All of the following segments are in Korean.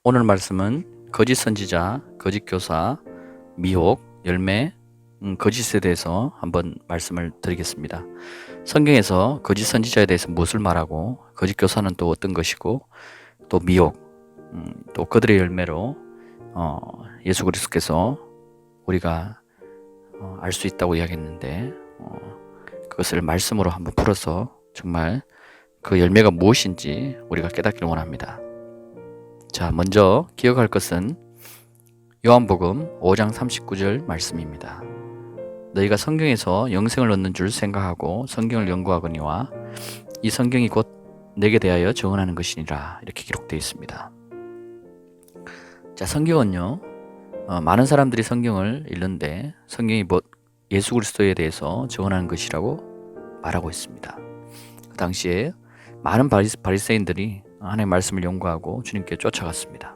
오늘 말씀은 거짓 선지자, 거짓 교사, 미혹, 열매, 거짓에 대해서 한번 말씀을 드리겠습니다. 성경에서 거짓 선지자에 대해서 무엇을 말하고 거짓 교사는 또 어떤 것이고 또 미혹, 또 그들의 열매로 예수 그리스도께서 우리가 알 수 있다고 이야기했는데 그것을 말씀으로 한번 풀어서 정말 그 열매가 무엇인지 우리가 깨닫기를 원합니다. 자, 먼저 기억할 것은 요한복음 5장 39절 말씀입니다. 너희가 성경에서 영생을 얻는 줄 생각하고 성경을 연구하거니와 이 성경이 곧 내게 대하여 증언하는 것이니라, 이렇게 기록되어 있습니다. 자, 성경은요, 많은 사람들이 성경을 읽는데 성경이 예수 그리스도에 대해서 증언하는 것이라고 말하고 있습니다. 그 당시에 많은 바리새인들이 하나님의 말씀을 연구하고 주님께 쫓아갔습니다.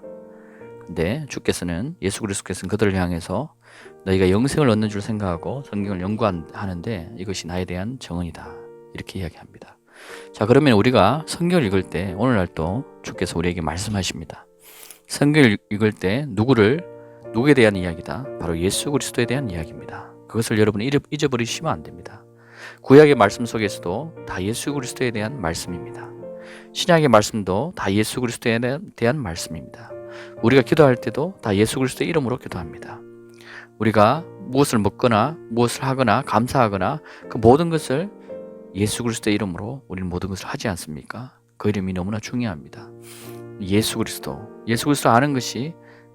근데 주께서는, 예수 그리스도께서는 그들을 향해서 너희가 영생을 얻는 줄 생각하고 성경을 연구하는데 이것이 나에 대한 증언이다, 이렇게 이야기합니다. 자, 그러면 우리가 성경을 읽을 때 오늘날도 주께서 우리에게 말씀하십니다. 성경을 읽을 때 누구에 대한 이야기다? 바로 예수 그리스도에 대한 이야기입니다. 그것을 여러분이 잊어버리시면 안 됩니다. 구약의 말씀 속에서도 다 예수 그리스도에 대한 말씀입니다. 신약의 말씀도 다 예수 그리스도에 대한 말씀입니다. 우리가 기도할 때도 다 예수 그리스도의 이름으로 기도합니다. 우리가 무엇을 먹거나 무엇을 하거나 감사하거나 그 모든 것을 예수 그리스도의 이름으로 우리는 모든 것을 하지 않습니까? 그 이름이 너무나 중요합니다. 예수 그리스도 아는 것이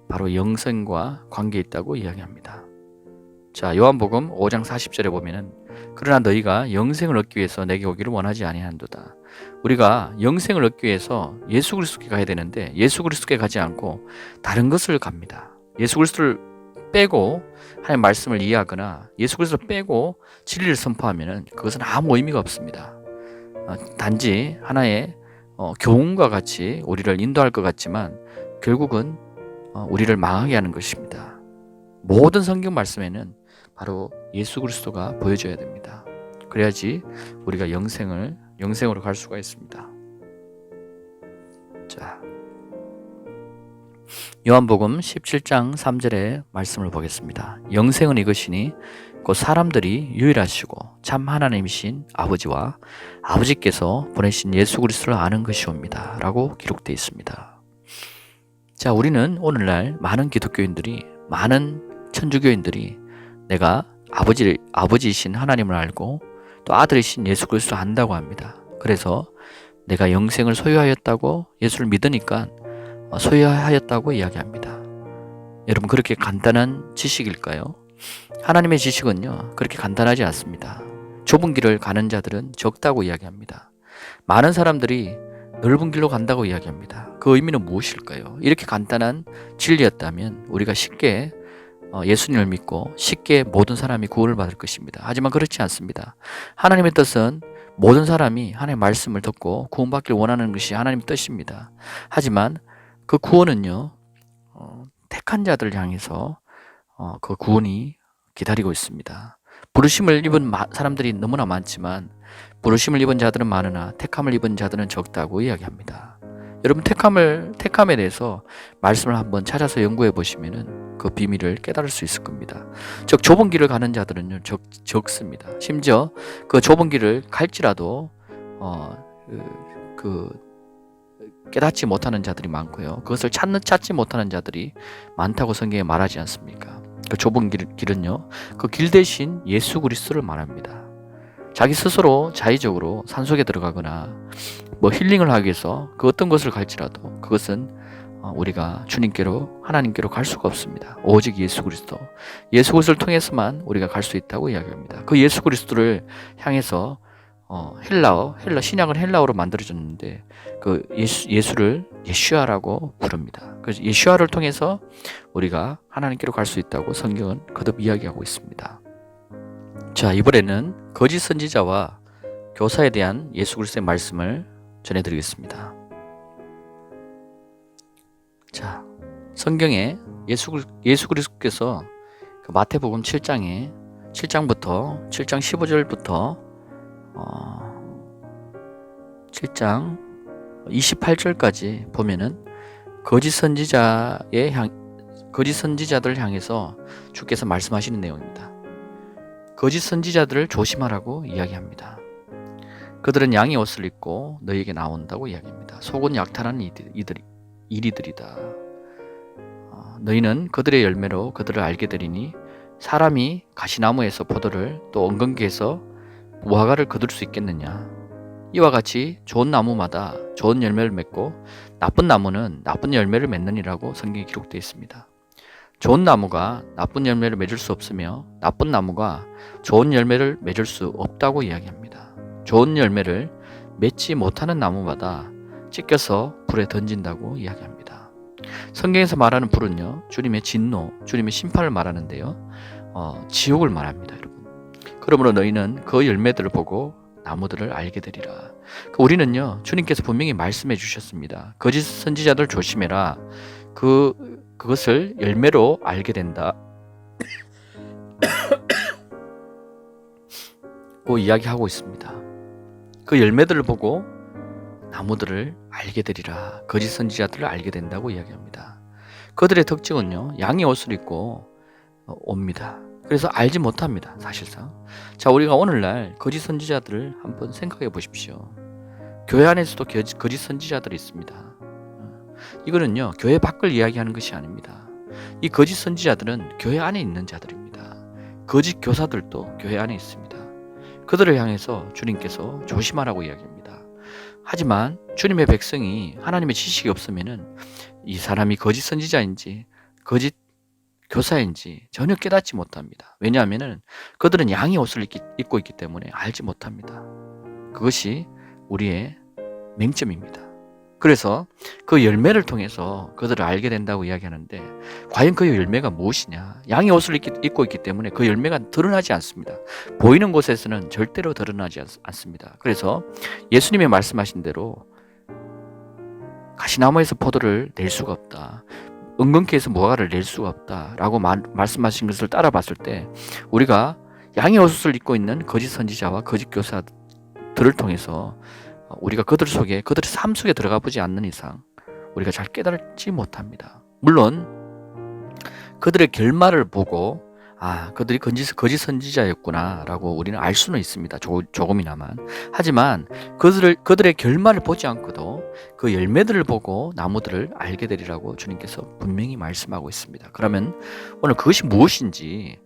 바로 영생과 관계 있다고 이야기합니다. 자, 요한복음 5장 40절에 보면은 그러나 너희가 영생을 얻기 위해서 내게 오기를 원하지 아니한도다. 우리가 영생을 얻기 위해서 예수 그리스도께 가야 되는데 예수 그리스도께 가지 않고 다른 것을 갑니다. 예수 그리스도를 빼고 하나님의 말씀을 이해하거나 예수 그리스도를 빼고 진리를 선포하면은 그것은 아무 의미가 없습니다. 단지 하나의 교훈과 같이 우리를 인도할 것 같지만 결국은 우리를 망하게 하는 것입니다. 모든 성경 말씀에는 바로 예수 그리스도가 보여줘야 됩니다. 그래야지 우리가 영생으로 갈 수가 있습니다. 자, 요한복음 17장 3절의 말씀을 보겠습니다. 영생은 이것이니 곧 사람들이 유일하시고 참 하나님이신 아버지와 아버지께서 보내신 예수 그리스도를 아는 것이옵니다, 라고 기록되어 있습니다. 자, 우리는 오늘날 많은 기독교인들이, 많은 천주교인들이 내가 아버지이신 하나님을 알고 또 아들이신 예수 그리스도를 안다고 합니다. 그래서 내가 영생을 소유하였다고, 예수를 믿으니까 소유하였다고 이야기합니다. 여러분, 그렇게 간단한 지식일까요? 하나님의 지식은요, 그렇게 간단하지 않습니다. 좁은 길을 가는 자들은 적다고 이야기합니다. 많은 사람들이 넓은 길로 간다고 이야기합니다. 그 의미는 무엇일까요? 이렇게 간단한 진리였다면 우리가 쉽게 예수님을 믿고 쉽게 모든 사람이 구원을 받을 것입니다. 하지만 그렇지 않습니다. 하나님의 뜻은 모든 사람이 하나님의 말씀을 듣고 구원받기를 원하는 것이 하나님의 뜻입니다. 하지만 그 구원은요, 택한 자들을 향해서 그 구원이 기다리고 있습니다. 부르심을 입은 사람들이 너무나 많지만 부르심을 입은 자들은 많으나 택함을 입은 자들은 적다고 이야기합니다. 여러분, 택함에 대해서 말씀을 한번 찾아서 연구해 보시면은 그 비밀을 깨달을 수 있을 겁니다. 즉, 좁은 길을 가는 자들은요, 적습니다. 심지어 그 좁은 길을 갈지라도 깨닫지 못하는 자들이 많고요. 그것을 찾지 못하는 자들이 많다고 성경에 말하지 않습니까? 그 좁은 길은요, 그 길 대신 예수 그리스도를 말합니다. 자기 스스로 자의적으로 산속에 들어가거나 힐링을 하기 위해서 그 어떤 것을 갈지라도 그것은 우리가 주님께로, 하나님께로 갈 수가 없습니다. 오직 예수 그리스도를 통해서만 우리가 갈 수 있다고 이야기합니다. 그 예수 그리스도를 향해서 신약은 헬라어로 만들어졌는데 그 예수를 예슈아라고 부릅니다. 그래서 예슈아를 통해서 우리가 하나님께로 갈 수 있다고 성경은 거듭 이야기하고 있습니다. 자, 이번에는 거짓 선지자와 교사에 대한 예수 그리스도의 말씀을 전해드리겠습니다. 자, 성경에 예수 그리스도께서 그 마태복음 7장부터 7장 15절부터 7장 28절까지 보면은 거짓 선지자들을 향해서 주께서 말씀하시는 내용입니다. 거짓 선지자들을 조심하라고 이야기합니다. 그들은 양의 옷을 입고 너희에게 나온다고 이야기합니다. 속은 약탈하는 이리들이다. 너희는 그들의 열매로 그들을 알게 되리니 사람이 가시나무에서 포도를 또 엉겅퀴에서 무화과를 거둘 수 있겠느냐. 이와 같이 좋은 나무마다 좋은 열매를 맺고 나쁜 나무는 나쁜 열매를 맺느니라고 성경에 기록되어 있습니다. 좋은 나무가 나쁜 열매를 맺을 수 없으며 나쁜 나무가 좋은 열매를 맺을 수 없다고 이야기합니다. 좋은 열매를 맺지 못하는 나무마다 찢겨서 불에 던진다고 이야기합니다. 성경에서 말하는 불은요, 주님의 진노, 주님의 심판을 말하는데요, 지옥을 말합니다, 여러분. 그러므로 너희는 그 열매들을 보고 나무들을 알게 되리라. 우리는요, 주님께서 분명히 말씀해 주셨습니다. 거짓 선지자들 조심해라. 그것을 열매로 알게 된다. 고 이야기하고 있습니다. 그 열매들을 보고 나무들을 알게 되리라. 거짓 선지자들을 알게 된다고 이야기합니다. 그들의 특징은요, 양의 옷을 입고 옵니다. 그래서 알지 못합니다, 사실상. 자, 우리가 오늘날 거짓 선지자들을 한번 생각해 보십시오. 교회 안에서도 거짓 선지자들이 있습니다. 이거는요, 교회 밖을 이야기하는 것이 아닙니다. 이 거짓 선지자들은 교회 안에 있는 자들입니다. 거짓 교사들도 교회 안에 있습니다. 그들을 향해서 주님께서 조심하라고 이야기합니다. 하지만 주님의 백성이 하나님의 지식이 없으면은 이 사람이 거짓 선지자인지 거짓 교사인지 전혀 깨닫지 못합니다. 왜냐하면은 그들은 양의 옷을 입고 있기 때문에 알지 못합니다. 그것이 우리의 맹점입니다. 그래서 그 열매를 통해서 그들을 알게 된다고 이야기하는데, 과연 그 열매가 무엇이냐? 양의 옷을 입고 있기 때문에 그 열매가 드러나지 않습니다. 보이는 곳에서는 절대로 드러나지 않습니다. 그래서 예수님의 말씀하신 대로 가시나무에서 포도를 낼 수가 없다, 엉겅퀴에서 무화과를 낼 수가 없다라고 말씀하신 것을 따라봤을 때, 우리가 양의 옷을 입고 있는 거짓 선지자와 거짓 교사들을 통해서 우리가 그들의 삶 속에 들어가 보지 않는 이상 우리가 잘 깨달지 못합니다. 물론 그들의 결말을 보고 그들이 거짓 선지자였구나 라고 우리는 알 수는 있습니다. 조금이나만. 하지만 그들의 결말을 보지 않고도 그 열매들을 보고 나무들을 알게 되리라고 주님께서 분명히 말씀하고 있습니다. 그러면 오늘 그것이 무엇인지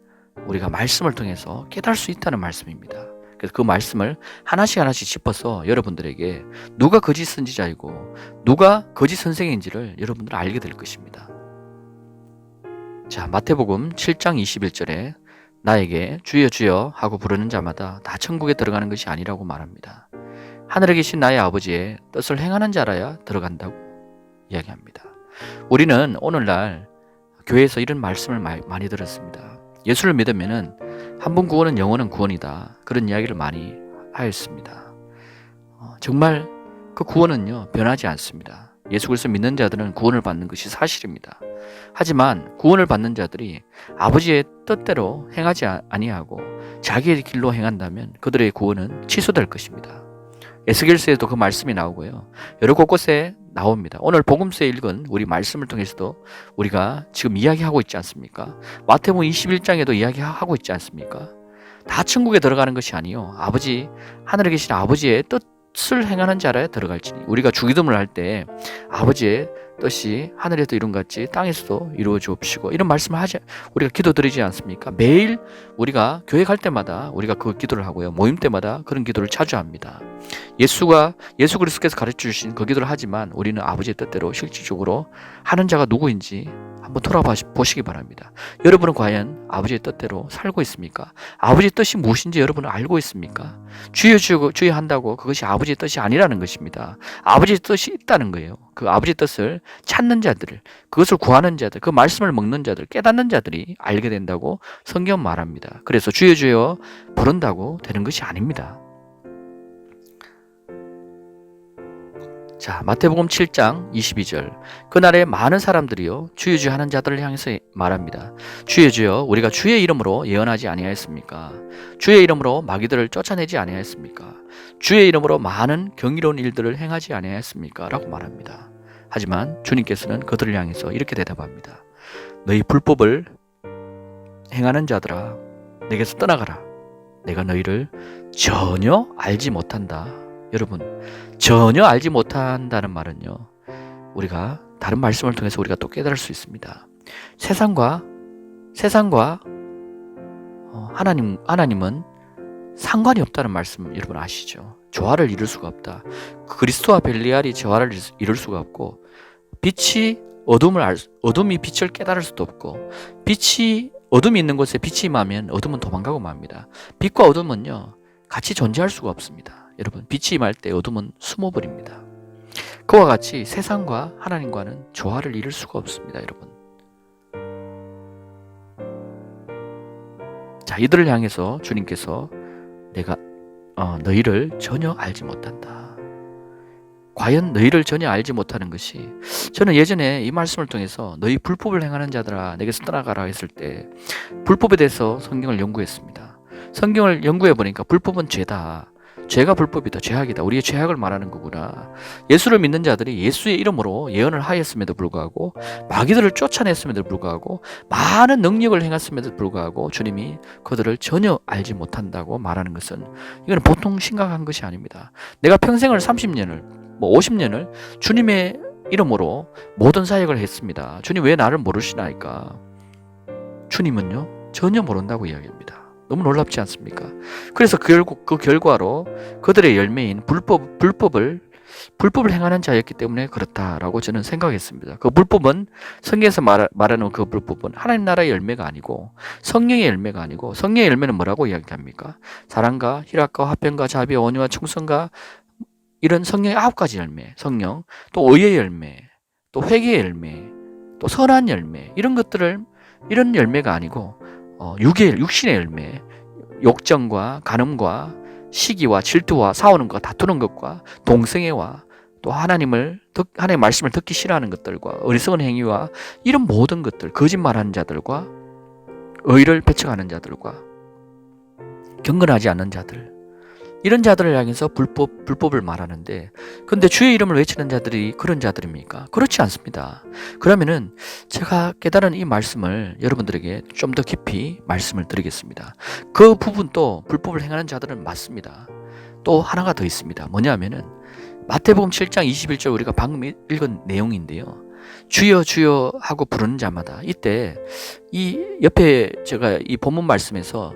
우리가 말씀을 통해서 깨달을 수 있다는 말씀입니다. 그래서 그 말씀을 하나씩 짚어서 여러분들에게 누가 거짓 선지자이고 누가 거짓 선생인지를 여러분들 알게 될 것입니다. 자, 마태복음 7장 21절에 나에게 주여 주여 하고 부르는 자마다 다 천국에 들어가는 것이 아니라고 말합니다. 하늘에 계신 나의 아버지의 뜻을 행하는 자라야 들어간다고 이야기합니다. 우리는 오늘날 교회에서 이런 말씀을 많이 들었습니다. 예수를 믿으면은 한 번 구원은 영원한 구원이다, 그런 이야기를 많이 하였습니다. 정말 그 구원은요, 변하지 않습니다. 예수 그리스도 믿는 자들은 구원을 받는 것이 사실입니다. 하지만 구원을 받는 자들이 아버지의 뜻대로 행하지 아니하고 자기의 길로 행한다면 그들의 구원은 취소될 것입니다. 에스겔서에도 그 말씀이 나오고요, 여러 곳곳에 나옵니다. 오늘 복음서에 읽은 우리 말씀을 통해서도 우리가 지금 이야기하고 있지 않습니까? 마태복음 21장에도 이야기하고 있지 않습니까? 다 천국에 들어가는 것이 아니요, 하늘에 계신 아버지의 뜻을 행하는 자라야 들어갈지니. 우리가 주기도문을 할 때 아버지의 뜻이 하늘에도 이룬같이 땅에서도 이루어 주옵시고, 이런 말씀을 우리가 기도드리지 않습니까? 매일 우리가 교회 갈 때마다 우리가 그 기도를 하고요, 모임 때마다 그런 기도를 자주 합니다. 예수 그리스도께서 가르쳐 주신 그 기도를 하지만 우리는 아버지의 뜻대로 실질적으로 하는 자가 누구인지 한번 돌아보시기 바랍니다. 여러분은 과연 아버지의 뜻대로 살고 있습니까? 아버지의 뜻이 무엇인지 여러분은 알고 있습니까? 주여 한다고 그것이 아버지의 뜻이 아니라는 것입니다. 아버지의 뜻이 있다는 거예요. 그 아버지의 뜻을 찾는 자들, 그것을 구하는 자들, 그 말씀을 먹는 자들, 깨닫는 자들이 알게 된다고 성경 말합니다. 그래서 주여 부른다고 되는 것이 아닙니다. 자, 마태복음 7장 22절. 그날에 많은 사람들이요 주여 하는 자들을 향해서 말합니다. 주여 우리가 주의 이름으로 예언하지 아니하였습니까? 주의 이름으로 마귀들을 쫓아내지 아니하였습니까? 주의 이름으로 많은 경이로운 일들을 행하지 아니하였습니까? 라고 말합니다. 하지만 주님께서는 그들을 향해서 이렇게 대답합니다. 너희 불법을 행하는 자들아, 내게서 떠나가라. 내가 너희를 전혀 알지 못한다. 여러분, 전혀 알지 못한다는 말은요, 우리가 다른 말씀을 통해서 우리가 또 깨달을 수 있습니다. 세상과 하나님은 상관이 없다는 말씀 여러분 아시죠? 조화를 이룰 수가 없다. 그리스도와 벨리알이 조화를 이룰 수가 없고, 어둠이 빛을 깨달을 수도 없고, 어둠이 있는 곳에 빛이 임하면 어둠은 도망가고 맙니다. 빛과 어둠은요, 같이 존재할 수가 없습니다. 여러분, 빛이 임할 때 어둠은 숨어버립니다. 그와 같이 세상과 하나님과는 조화를 이룰 수가 없습니다, 여러분. 자, 이들을 향해서 주님께서 내가 너희를 전혀 알지 못한다. 과연 너희를 전혀 알지 못하는 것이, 저는 예전에 이 말씀을 통해서 너희 불법을 행하는 자들아 내게서 떠나가라 했을 때 불법에 대해서 성경을 연구했습니다. 성경을 연구해 보니까 불법은 죄다. 죄가 불법이다. 죄악이다. 우리의 죄악을 말하는 거구나. 예수를 믿는 자들이 예수의 이름으로 예언을 하였음에도 불구하고, 마귀들을 쫓아냈음에도 불구하고, 많은 능력을 행했음에도 불구하고 주님이 그들을 전혀 알지 못한다고 말하는 것은, 이건 보통 심각한 것이 아닙니다. 내가 평생을 30년을 50년을 주님의 이름으로 모든 사역을 했습니다. 주님 왜 나를 모르시나이까? 주님은요, 전혀 모른다고 이야기합니다. 너무 놀랍지 않습니까? 그래서 그 결과로 그들의 열매인 불법을 행하는 자였기 때문에 그렇다라고 저는 생각했습니다. 그 불법은, 성경에서 말하는 그 불법은 하나님 나라의 열매가 아니고 성령의 열매가 아니고, 성령의 열매는 뭐라고 이야기합니까? 사랑과 희락과 화평과 자비와 온유와 충성과 이런 성령의 9가지 열매, 성령, 또 의의 열매, 또 회개의 열매, 또 선한 열매, 이런 열매가 아니고 육신의 열매, 욕정과 간음과 시기와 질투와 싸우는 것, 다투는 것과 동성애와 또 하나님의 말씀을 듣기 싫어하는 것들과 어리석은 행위와 이런 모든 것들, 거짓말하는 자들과 의를 배척하는 자들과 경건하지 않는 자들, 이런 자들을 향해서 불법을 말하는데, 근데 주의 이름을 외치는 자들이 그런 자들입니까? 그렇지 않습니다. 그러면은 제가 깨달은 이 말씀을 여러분들에게 좀 더 깊이 말씀을 드리겠습니다. 그 부분도 불법을 행하는 자들은 맞습니다. 또 하나가 더 있습니다. 뭐냐면은 마태복음 7장 21절 우리가 방금 읽은 내용인데요. 주여 주여 하고 부르는 자마다, 이때 이 옆에 제가 이 본문 말씀에서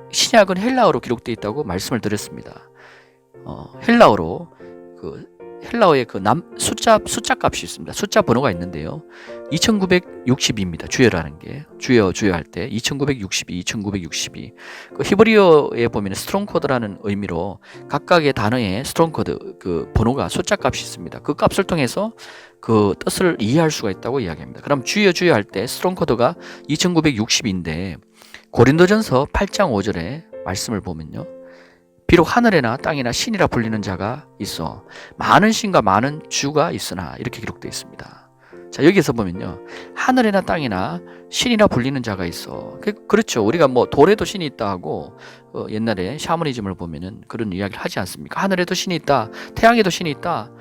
신약은 헬라어로 기록되어 있다고 말씀을 드렸습니다. 헬라어의 숫자 값이 있습니다. 숫자 번호가 있는데요. 2962입니다. 주여라는 게. 주여 할 때 2962. 그 히브리어에 보면 스트롱 코드라는 의미로 각각의 단어에 스트롱 코드, 그 번호가 숫자 값이 있습니다. 그 값을 통해서 그 뜻을 이해할 수가 있다고 이야기합니다. 그럼 주여 할 때 스트롱 코드가 2960인데, 고린도전서 8장 5절에 말씀을 보면요, 비록 하늘에나 땅이나 신이라 불리는 자가 있어 많은 신과 많은 주가 있으나, 이렇게 기록되어 있습니다. 자, 여기서 보면요, 하늘에나 땅이나 신이라 불리는 자가 있어. 그렇죠. 우리가 돌에도 신이 있다 하고 옛날에 샤머니즘을 보면은 그런 이야기를 하지 않습니까? 하늘에도 신이 있다, 태양에도 신이 있다.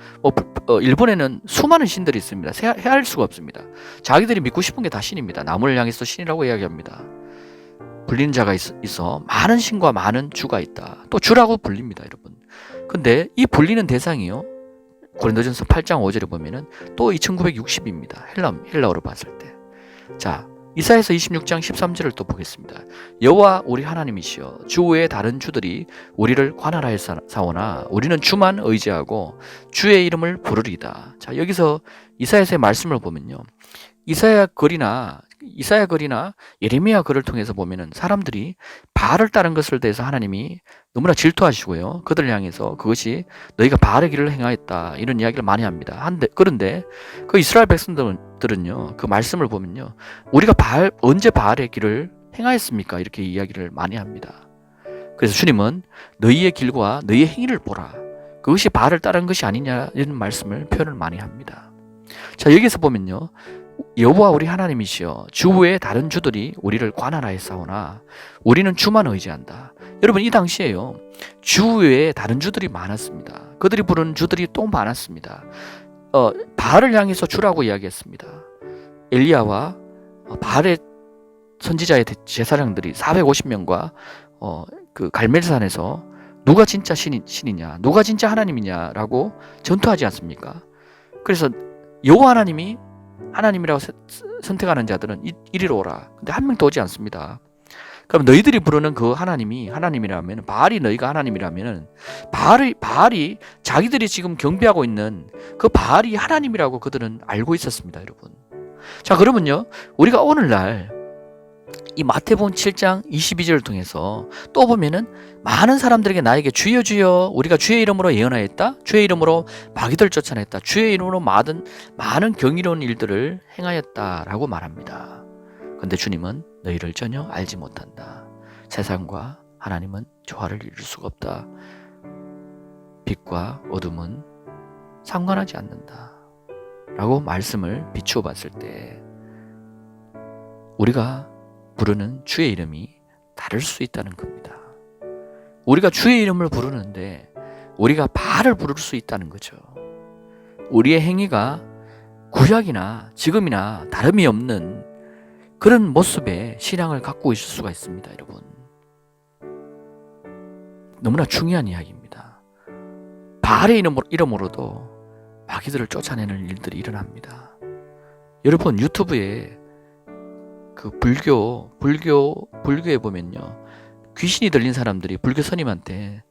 일본에는 수많은 신들이 있습니다. 헤아릴 수가 없습니다. 자기들이 믿고 싶은 게 다 신입니다. 나무를 향해서 신이라고 이야기합니다. 불리는 자가 있어 많은 신과 많은 주가 있다. 또 주라고 불립니다, 여러분. 근데 이 불리는 대상이요, 고린도전서 8장 5절에 보면은 또 2960입니다. 헬라어로 봤을 때. 자, 이사야서 26장 13절을 또 보겠습니다. 여호와 우리 하나님이시여, 주 외에 다른 주들이 우리를 관할하여 사오나 우리는 주만 의지하고 주의 이름을 부르리다. 자, 여기서 이사야서의 말씀을 보면요, 이사야 글이나 예레미야 글을 통해서 보면은 사람들이 바알을 따른 것을 대해서 하나님이 너무나 질투하시고요, 그들을 향해서 그것이 너희가 바알의 길을 행하였다, 이런 이야기를 많이 합니다. 그런데 그 이스라엘 백성들은요, 그 말씀을 보면요, 우리가 언제 바알의 길을 행하였습니까? 이렇게 이야기를 많이 합니다. 그래서 주님은 너희의 길과 너희의 행위를 보라, 그것이 바알을 따른 것이 아니냐, 이런 말씀을 표현을 많이 합니다. 자, 여기서 보면요, 여호와 우리 하나님이시여, 주 외에 다른 주들이 우리를 관할하여 싸우나 우리는 주만 의지한다. 여러분, 이 당시에요, 주 외에 다른 주들이 많았습니다. 그들이 부르는 주들이 또 많았습니다. 바알을 향해서 주라고 이야기했습니다. 엘리야와 바알의 선지자의 제사장들이 450명과 그 갈멜산에서 누가 진짜 신이냐, 누가 진짜 하나님이냐라고 전투하지 않습니까? 그래서 여호와 하나님이 하나님이라고 선택하는 자들은 이리로 오라. 근데 한 명도 오지 않습니다. 그럼 너희들이 부르는 그 하나님이 하나님이라면, 바알이 너희가 하나님이라면, 바알이 자기들이 지금 경배하고 있는 그 바알이 하나님이라고 그들은 알고 있었습니다, 여러분. 자, 그러면요, 우리가 오늘날 이 마태복음 7장 22절을 통해서 또 보면은 많은 사람들에게 나에게 주여 주여 우리가 주의 이름으로 예언하였다, 주의 이름으로 마귀들 쫓아냈다, 주의 이름으로 많은 경이로운 일들을 행하였다라고 말합니다. 근데 주님은 너희를 전혀 알지 못한다. 세상과 하나님은 조화를 이룰 수가 없다. 빛과 어둠은 상관하지 않는다 라고 말씀을 비추어 봤을 때 우리가 부르는 주의 이름이 다를 수 있다는 겁니다. 우리가 주의 이름을 부르는데 우리가 바알을 부를 수 있다는 거죠. 우리의 행위가 구약이나 지금이나 다름이 없는 그런 모습의 신앙을 갖고 있을 수가 있습니다, 여러분. 너무나 중요한 이야기입니다. 바알의 이름으로도 마귀들을 쫓아내는 일들이 일어납니다. 여러분, 유튜브에 그 불교에 보면요, 귀신이 들린 사람들이 불교 스님한테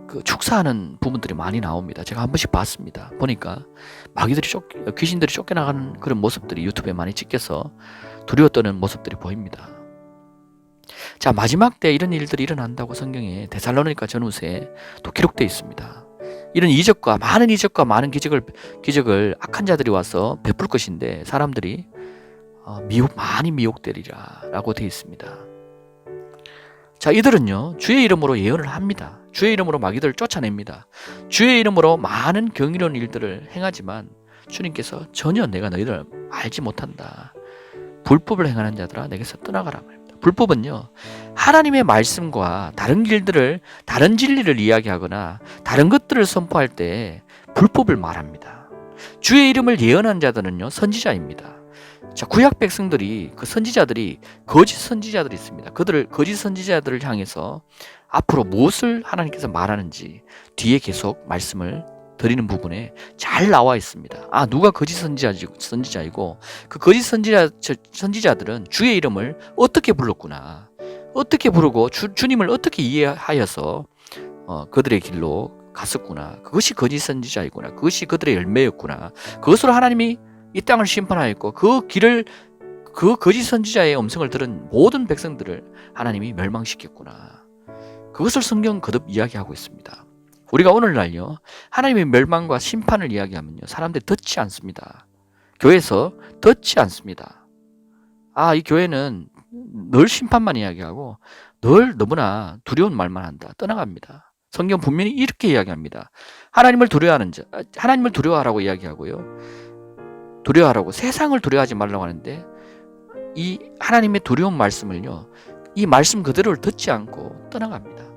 그 축사하는 부분들이 많이 나옵니다. 제가 한 번씩 봤습니다. 보니까 귀신들이 쫓겨나가는 그런 모습들이 유튜브에 많이 찍혀서 두려워 떠는 모습들이 보입니다. 자, 마지막 때 이런 일들이 일어난다고 성경에 데살로니가 전후서에 또 기록되어 있습니다. 이런 많은 많은 기적을 악한 자들이 와서 베풀 것인데 사람들이 많이 미혹되리라 라고 되어 있습니다. 자, 이들은요, 주의 이름으로 예언을 합니다. 주의 이름으로 마귀들을 쫓아냅니다. 주의 이름으로 많은 경이로운 일들을 행하지만 주님께서 전혀 내가 너희들을 알지 못한다. 불법을 행하는 자들아 내게서 떠나가라 말입니다. 불법은요, 하나님의 말씀과 다른 진리를 이야기하거나 다른 것들을 선포할 때 불법을 말합니다. 주의 이름을 예언한 자들은요, 선지자입니다. 자, 구약 백성들이, 그 선지자들이, 거짓 선지자들이 있습니다. 거짓 선지자들을 향해서 앞으로 무엇을 하나님께서 말하는지 뒤에 계속 말씀을 드리는 부분에 잘 나와 있습니다. 누가 거짓 선지자이고 그 거짓 선지자들은 주의 이름을 어떻게 불렀구나, 어떻게 부르고 주님을 어떻게 이해하여서 그들의 길로 갔었구나, 그것이 거짓 선지자이구나, 그것이 그들의 열매였구나, 그것으로 하나님이 이 땅을 심판하였고 그 거짓 선지자의 음성을 들은 모든 백성들을 하나님이 멸망시켰구나. 그것을 성경 거듭 이야기하고 있습니다. 우리가 오늘날요, 하나님의 멸망과 심판을 이야기하면요, 사람들이 듣지 않습니다. 교회에서 듣지 않습니다. 이 교회는 늘 심판만 이야기하고 늘 너무나 두려운 말만 한다, 떠나갑니다. 성경 분명히 이렇게 이야기합니다. 하나님을 두려워하라고 이야기하고요, 두려워하라고, 세상을 두려워하지 말라고 하는데 이 하나님의 두려운 말씀을요, 이 말씀 그대로를 듣지 않고 떠나갑니다.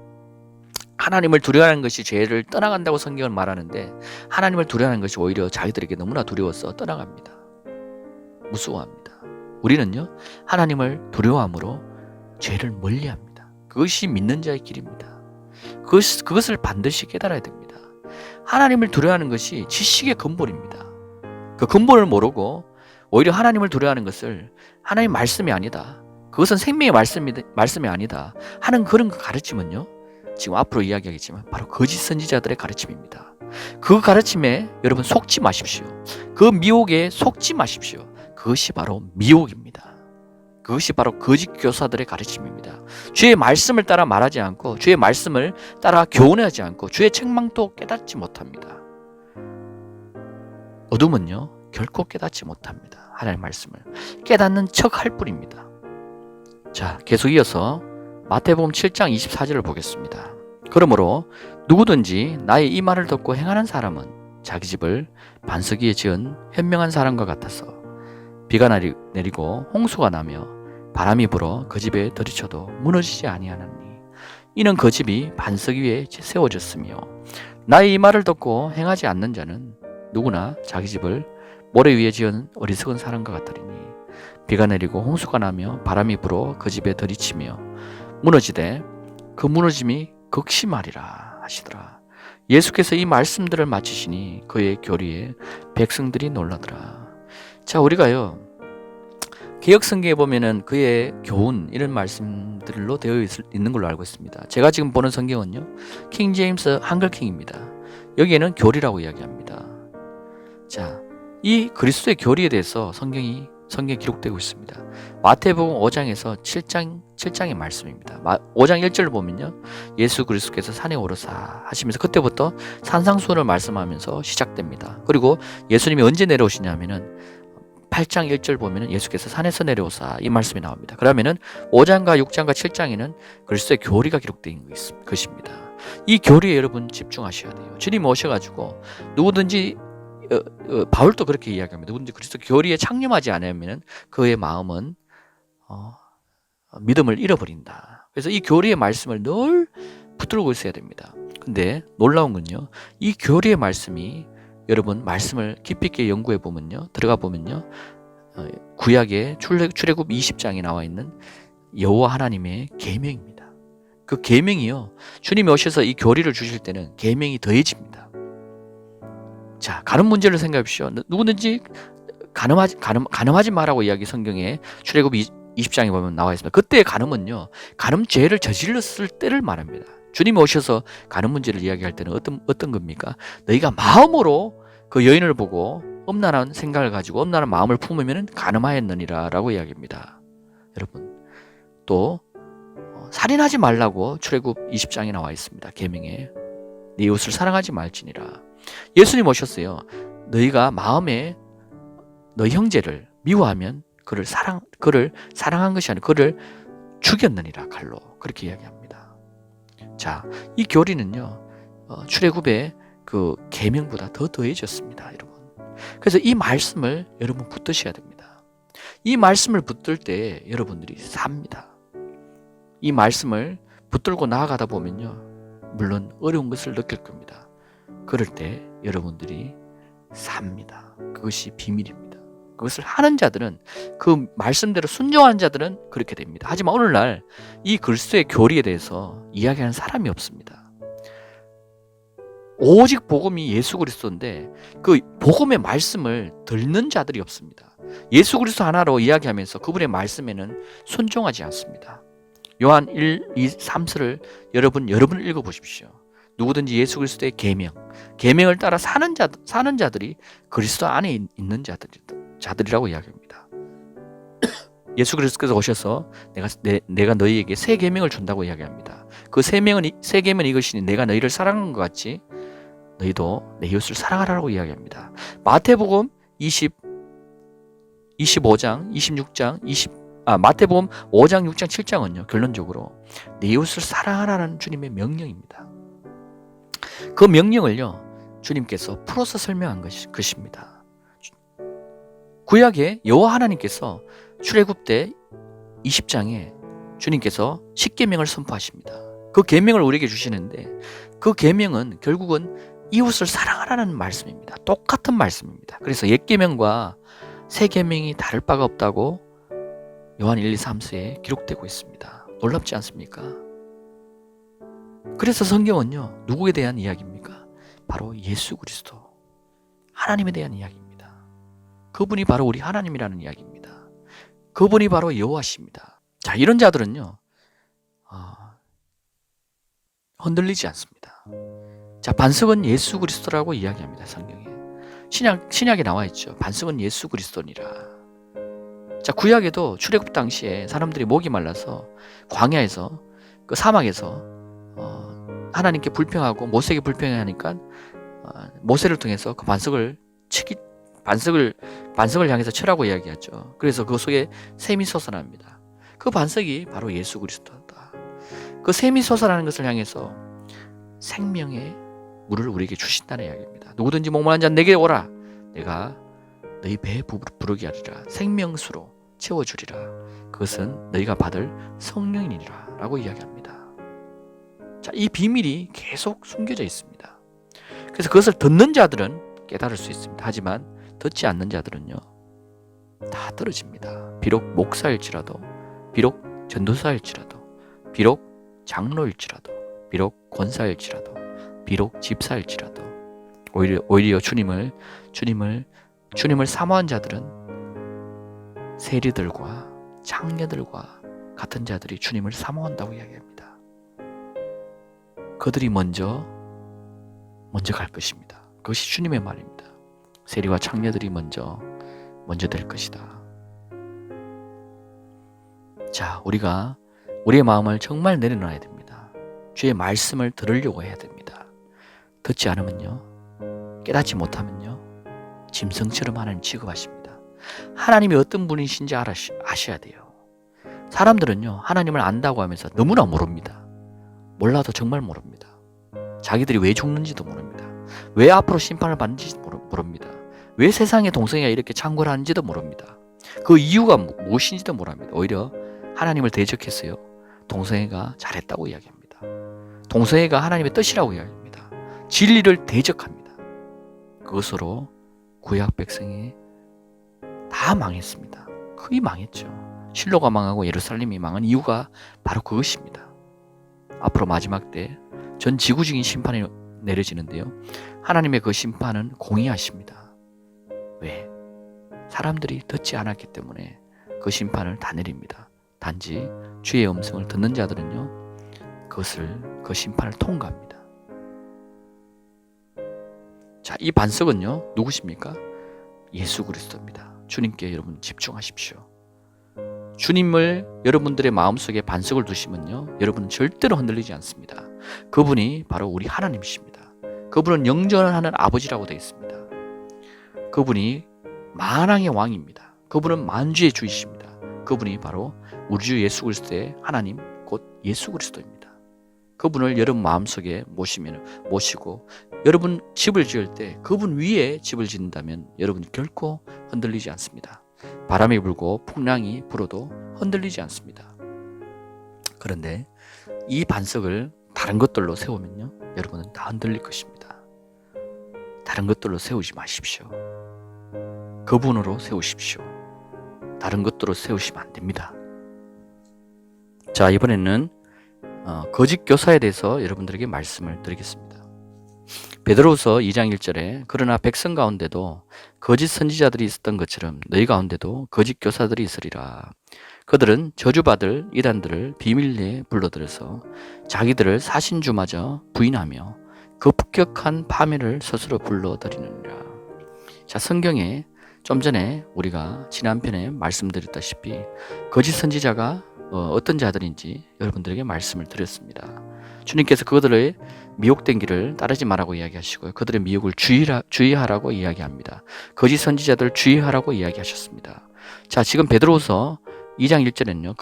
하나님을 두려워하는 것이 죄를 떠나간다고 성경은 말하는데 하나님을 두려워하는 것이 오히려 자기들에게 너무나 두려워서 떠나갑니다. 무서워합니다. 우리는요, 하나님을 두려워함으로 죄를 멀리합니다. 그것이 믿는 자의 길입니다. 그것을 반드시 깨달아야 됩니다. 하나님을 두려워하는 것이 지식의 근본입니다. 그 근본을 모르고 오히려 하나님을 두려워하는 것을 하나님의 말씀이 아니다, 그것은 생명의 말씀이 아니다 하는 그런 가르침은요, 지금 앞으로 이야기하겠지만 바로 거짓 선지자들의 가르침입니다. 그 가르침에 여러분 속지 마십시오. 그 미혹에 속지 마십시오. 그것이 바로 미혹입니다. 그것이 바로 거짓 교사들의 가르침입니다. 주의 말씀을 따라 말하지 않고 주의 말씀을 따라 교훈하지 않고 주의 책망도 깨닫지 못합니다. 어둠은요, 결코 깨닫지 못합니다. 하나님의 말씀을 깨닫는 척 할 뿐입니다. 자, 계속 이어서 마태복음 7장 24절을 보겠습니다. 그러므로 누구든지 나의 이 말을 듣고 행하는 사람은 자기 집을 반석 위에 지은 현명한 사람과 같아서 비가 내리고 홍수가 나며 바람이 불어 그 집에 들이쳐도 무너지지 아니하나니 이는 그 집이 반석 위에 세워졌으며 나의 이 말을 듣고 행하지 않는 자는 누구나 자기 집을 모래 위에 지은 어리석은 사람과 같으리니 비가 내리고 홍수가 나며 바람이 불어 그 집에 들이치며 무너지되 그 무너짐이 극심하리라 하시더라. 예수께서 이 말씀들을 마치시니 그의 교리에 백성들이 놀라더라. 자, 우리가요 개역성경에 보면은 그의 교훈 이런 말씀들로 되어 있는 걸로 알고 있습니다. 제가 지금 보는 성경은요 킹 제임스 한글킹입니다. 여기에는 교리라고 이야기합니다. 자, 이 그리스도의 교리에 대해서 성경에 기록되고 있습니다. 마태복음 5장에서 7장의 말씀입니다. 5장 1절을 보면요 예수 그리스도께서 산에 오르사 하시면서 그때부터 산상수훈을 말씀하면서 시작됩니다. 그리고 예수님이 언제 내려오시냐면은 8장 1절 보면은 예수께서 산에서 내려오사 이 말씀이 나옵니다. 그러면은 5장과 6장과 7장에는 그리스도의 교리가 기록된 것입니다. 이 교리에 여러분 집중하셔야 돼요. 주님이 오셔가지고 누구든지 바울도 그렇게 이야기합니다. 누구든지 그리스도 교리에 창념하지 않으면 그의 마음은 믿음을 잃어버린다. 그래서 이 교리의 말씀을 늘 붙들고 있어야 됩니다. 근데 놀라운 건요 이 교리의 말씀이 여러분 말씀을 깊이 있게 연구해 보면요 들어가 보면요 구약의 출애굽 20장에 나와 있는 여호와 하나님의 계명입니다. 그 계명이요 주님이 오셔서 이 교리를 주실 때는 계명이 더해집니다. 자, 간음 문제를 생각해 보십시오. 누구든지 간음하지 마라고 이야기 성경에 출애굽 20장에 보면 나와 있습니다. 그때의 간음은요 간음죄를 저질렀을 때를 말합니다. 주님이 오셔서 간음 문제를 이야기할 때는 어떤 겁니까? 너희가 마음으로 그 여인을 보고 엄란한 생각을 가지고 엄란한 마음을 품으면 간음하였느니라 라고 이야기합니다. 여러분 또 살인하지 말라고 출애굽 20장에 나와 있습니다. 계명에 네 이웃을 사랑하지 말지니라. 예수님 오셨어요. 너희가 마음에 너희 형제를 미워하면 그를 사랑한 것이 아니라 그를 죽였느니라 칼로 그렇게 이야기합니다. 자, 이 교리는요 출애굽의 그 계명보다 더 더해졌습니다, 여러분. 그래서 이 말씀을 여러분 붙드셔야 됩니다. 이 말씀을 붙들 때 여러분들이 삽니다. 이 말씀을 붙들고 나아가다 보면요 물론 어려운 것을 느낄 겁니다. 그럴 때 여러분들이 삽니다. 그것이 비밀입니다. 그것을 하는 자들은 그 말씀대로 순종하는 자들은 그렇게 됩니다. 하지만 오늘날 이 그리스도의 교리에 대해서 이야기하는 사람이 없습니다. 오직 복음이 예수 그리스도인데 그 복음의 말씀을 듣는 자들이 없습니다. 예수 그리스도 하나로 이야기하면서 그분의 말씀에는 순종하지 않습니다. 요한 1, 2, 3서를 여러분 읽어보십시오. 누구든지 예수 그리스도의 계명을 따라 사는 자들이 그리스도 안에 있는 자들이라고 이야기합니다. 예수 그리스도께서 오셔서 내가 너희에게 새 계명을 준다고 이야기합니다. 그 새 계명은 이것이니 내가 너희를 사랑한 것 같이 너희도 내 이웃을 사랑하라고 이야기합니다. 마태복음 25장, 26장, 마태복음 5장, 6장, 7장은요 결론적으로 내 이웃을 사랑하라는 주님의 명령입니다. 그 명령을요 주님께서 풀어서 설명한 것입니다. 구약에 여호와 하나님께서 출애굽 때 20장에 주님께서 십계명을 선포하십니다. 그 계명을 우리에게 주시는데 그 계명은 결국은 이웃을 사랑하라는 말씀입니다. 똑같은 말씀입니다. 그래서 옛 계명과 새 계명이 다를 바가 없다고 요한 1, 2, 3서에 기록되고 있습니다. 놀랍지 않습니까? 그래서 성경은요 누구에 대한 이야기입니까? 바로 예수 그리스도 하나님에 대한 이야기입니다. 그분이 바로 우리 하나님이라는 이야기입니다. 그분이 바로 여호와십니다. 자, 이런 자들은요 흔들리지 않습니다. 자, 반석은 예수 그리스도라고 이야기합니다. 성경에 신약에 나와 있죠. 반석은 예수 그리스도니라. 자, 구약에도 출애굽 당시에 사람들이 목이 말라서 광야에서 그 사막에서 하나님께 불평하고 모세에게 불평하니까 모세를 통해서 그 반석을 향해서 치라고 이야기하죠. 그래서 그 속에 샘이 솟아납니다. 그 반석이 바로 예수 그리스도다. 그 샘이 솟아나는 것을 향해서 생명의 물을 우리에게 주신다는 이야기입니다. 누구든지 목마른 자 내게 오라. 내가 너희 배에 부르게 하리라. 생명수로 채워주리라. 그것은 너희가 받을 성령이니라 라고 이야기합니다. 자, 이 비밀이 계속 숨겨져 있습니다. 그래서 그것을 듣는 자들은 깨달을 수 있습니다. 하지만 듣지 않는 자들은요, 다 떨어집니다. 비록 목사일지라도, 비록 전도사일지라도, 비록 장로일지라도, 비록 권사일지라도, 비록 집사일지라도, 오히려 주님을 사모한 자들은 세리들과 장녀들과 같은 자들이 주님을 사모한다고 이야기합니다. 그들이 먼저 갈 것입니다. 그것이 주님의 말입니다. 세리와 장녀들이 먼저 될 것이다. 자, 우리가 우리의 마음을 정말 내려놔야 됩니다. 주의 말씀을 들으려고 해야 됩니다. 듣지 않으면요, 깨닫지 못하면요, 짐승처럼 하나님 취급하십니다. 하나님이 어떤 분이신지 아셔야 돼요. 사람들은요, 하나님을 안다고 하면서 너무나 모릅니다. 몰라도 정말 모릅니다. 자기들이 왜 죽는지도 모릅니다. 왜 앞으로 심판을 받는지도 모릅니다. 왜 세상에 동성애가 이렇게 창궐하는지도 모릅니다. 그 이유가 무엇인지도 모릅니다. 오히려 하나님을 대적했어요. 동성애가 잘했다고 이야기합니다. 동성애가 하나님의 뜻이라고 이야기합니다. 진리를 대적합니다. 그것으로 구약 백성이 다 망했습니다. 거의 망했죠. 실로가 망하고 예루살렘이 망한 이유가 바로 그것입니다. 앞으로 마지막 때 전 지구적인 심판이 내려지는데요, 하나님의 그 심판은 공의하십니다. 왜? 사람들이 듣지 않았기 때문에 그 심판을 다 내립니다. 단지 주의 음성을 듣는 자들은요, 그 심판을 통과합니다. 자, 이 반석은요, 누구십니까? 예수 그리스도입니다. 주님께 여러분 집중하십시오. 주님을 여러분들의 마음속에 반석을 두시면요, 여러분은 절대로 흔들리지 않습니다. 그분이 바로 우리 하나님이십니다. 그분은 영전하는 아버지라고 되어 있습니다. 그분이 만왕의 왕입니다. 그분은 만주의 주이십니다. 그분이 바로 우리 주 예수 그리스도의 하나님, 곧 예수 그리스도입니다. 그분을 여러분 마음속에 모시고 여러분 집을 지을 때 그분 위에 집을 짓는다면 여러분 결코 흔들리지 않습니다. 바람이 불고 풍랑이 불어도 흔들리지 않습니다. 그런데 이 반석을 다른 것들로 세우면요, 여러분은 다 흔들릴 것입니다. 다른 것들로 세우지 마십시오. 그분으로 세우십시오. 다른 것들로 세우시면 안 됩니다. 자, 이번에는 거짓 교사에 대해서 여러분들에게 말씀을 드리겠습니다. 베드로후서 2장 1절에 그러나 백성 가운데도 거짓 선지자들이 있었던 것처럼 너희 가운데도 거짓 교사들이 있으리라. 그들은 저주받을 이단들을 비밀리에 불러들여서 자기들을 사신주마저 부인하며 급격한 파멸을 스스로 불러들이느니라. 자, 성경에 좀 전에 우리가 지난 편에 말씀드렸다시피 거짓 선지자가 어떤 자들인지 여러분들에게 말씀을 드렸습니다. 주님께서 그들의 미혹된 길을 따르지 말라고 이야기하시고요, 그들의 미혹을 주의하라고 이야기합니다. 거짓 선지자들 주의하라고 이야기하셨습니다. 자, 지금 베드로후서 2장 1절에는요,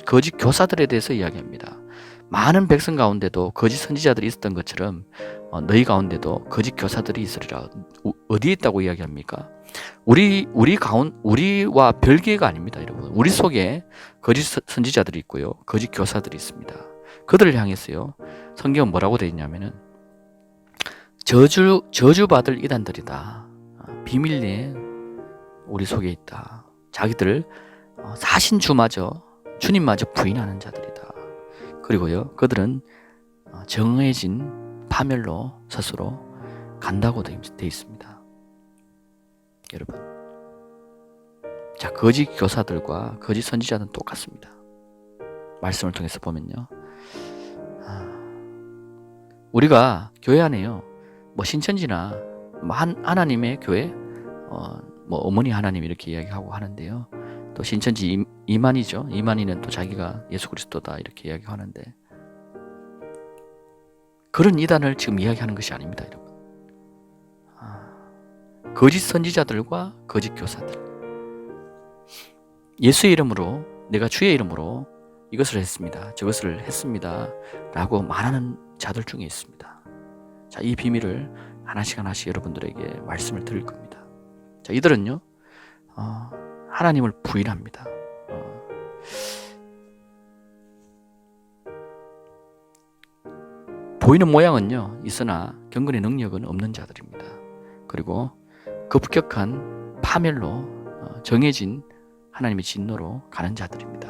거짓 교사들에 대해서 이야기합니다. 많은 백성 가운데도 거짓 선지자들이 있었던 것처럼 너희 가운데도 거짓 교사들이 있으리라. 어디에 있다고 이야기합니까? 우리와 별개가 아닙니다, 여러분. 우리 속에 거짓 선지자들이 있고요, 거짓 교사들이 있습니다. 그들을 향해서요, 성경은 뭐라고 되어 있냐면은 저주받을 이단들이다. 비밀리에 우리 속에 있다. 자기들을 사신주마저 주님마저 부인하는 자들이다. 그리고요, 그들은 정해진 파멸로 스스로 간다고 되어 있습니다. 여러분, 자, 거짓 교사들과 거짓 선지자는 똑같습니다. 말씀을 통해서 보면요, 우리가 교회 안에요, 신천지나 하나님의 교회, 어머니 하나님 이렇게 이야기하고 하는데요, 또 신천지 이만희죠. 이만희는 또 자기가 예수 그리스도다 이렇게 이야기하는데, 그런 이단을 지금 이야기하는 것이 아닙니다, 여러분. 거짓 선지자들과 거짓 교사들, 예수의 이름으로, 내가 주의 이름으로 이것을 했습니다, 저것을 했습니다 라고 말하는 자들 중에 있습니다. 자, 이 비밀을 하나씩 여러분들에게 말씀을 드릴 겁니다. 자, 이들은요, 하나님을 부인합니다. 보이는 모양은요 있으나 경건의 능력은 없는 자들입니다. 그리고 급격한 파멸로 정해진 하나님의 진노로 가는 자들입니다.